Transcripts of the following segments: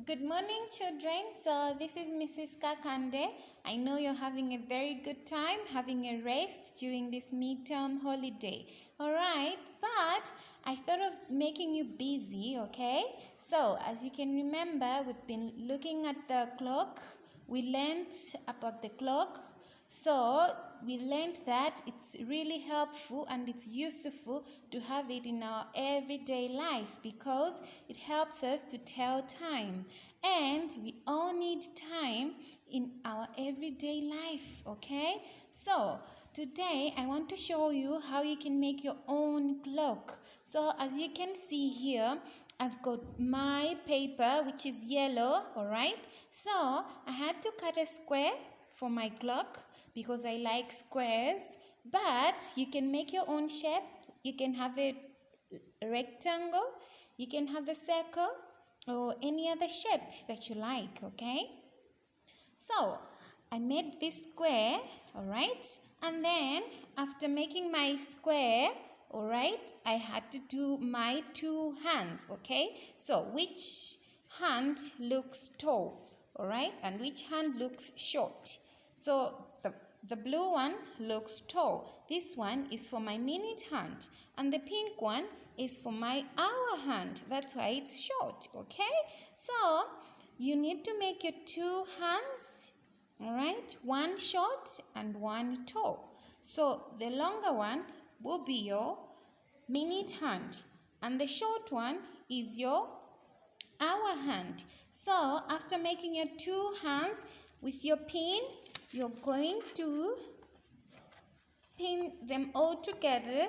Good morning, children. So, this is Mrs. Kakande. I know you're having a very good time having a rest during this midterm holiday. Alright, but I thought of making you busy, okay? So, as you can remember, we've been looking at the clock. We learned about the clock. So, we learned that it's really helpful and it's useful to have it in our everyday life because it helps us to tell time. And we all need time in our everyday life, okay? So, today I want to show you how you can make your own clock. So, as you can see here, I've got my paper which is yellow, alright? So, I had to cut a square for my clock because I like squares, but you can make your own shape. You can have a rectangle, you can have a circle, or any other shape that you like, okay? So, I made this square, alright? And then, after making my square, alright, I had to do my two hands, okay? So, which hand looks tall, alright? And which hand looks short? So, the blue one looks tall. This one is for my minute hand. And the pink one is for my hour hand. That's why it's short, okay? So, you need to make your two hands, alright? One short and one tall. So, the longer one will be your minute hand. And the short one is your hour hand. So, after making your two hands with your pin, you're going to pin them all together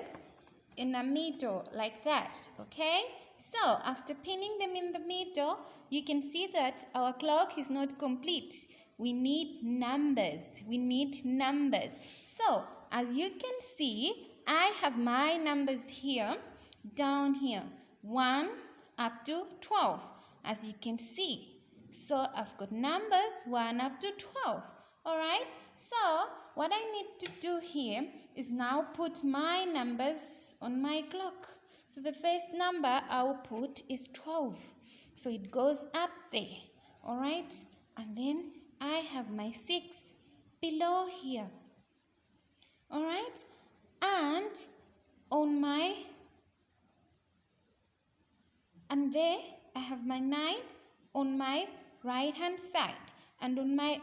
in a middle like that, okay? So, after pinning them in the middle, you can see that our clock is not complete. We need numbers. So, as you can see, I have my numbers here, down here, 1 up to 12, as you can see. So, I've got numbers 1 up to 12. Alright, so what I need to do here is now put my numbers on my clock. So the first number I will put is 12. So it goes up there. Alright, and then I have my 6 below here. Alright, and there I have my 9 on my right hand side, and on my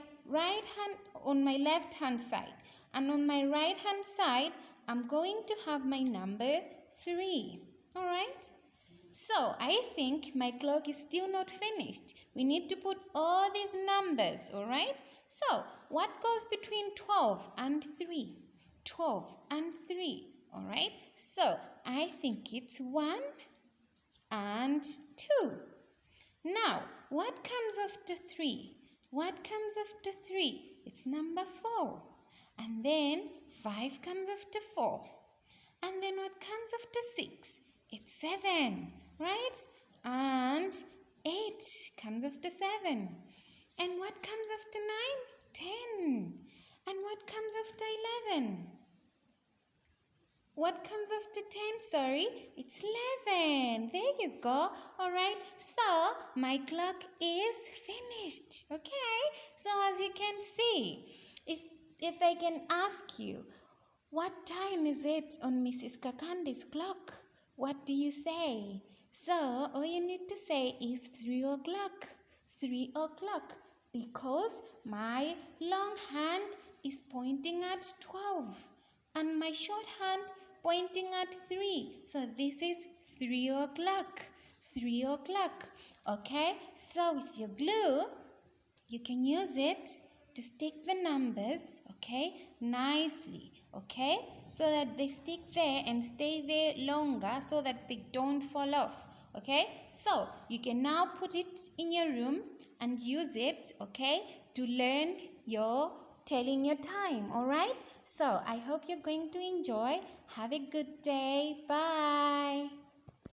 left hand side, and on my right hand side I'm going to have my number 3. Alright, so I think my clock is still not finished. We need to put all these numbers. Alright, so what goes between 12 and 3? 12 and 3. Alright, so I think it's 1 and 2. Now, what comes after 3? What comes after 3? It's number 4. And then 5 comes after 4. And then what comes after 6? It's 7, right? And 8 comes after 7. And what comes after 9? 10. And what comes after 11? What comes after 10? Sorry, it's 11. There you go. Alright, so my clock is finished. Okay, so as you can see, if I can ask you, what time is it on Mrs. Kakande's clock? What do you say? So all you need to say is 3 o'clock. 3 o'clock, because my long hand is pointing at 12 and my short hand pointing at 3. So this is 3 o'clock. 3 o'clock. Okay, so with your glue, you can use it to stick the numbers, okay, nicely, okay, so that they stick there and stay there longer so that they don't fall off, okay. So you can now put it in your room and use it, okay, to learn your telling your time. Alright, so I hope you're going to enjoy. Have a good day. Bye.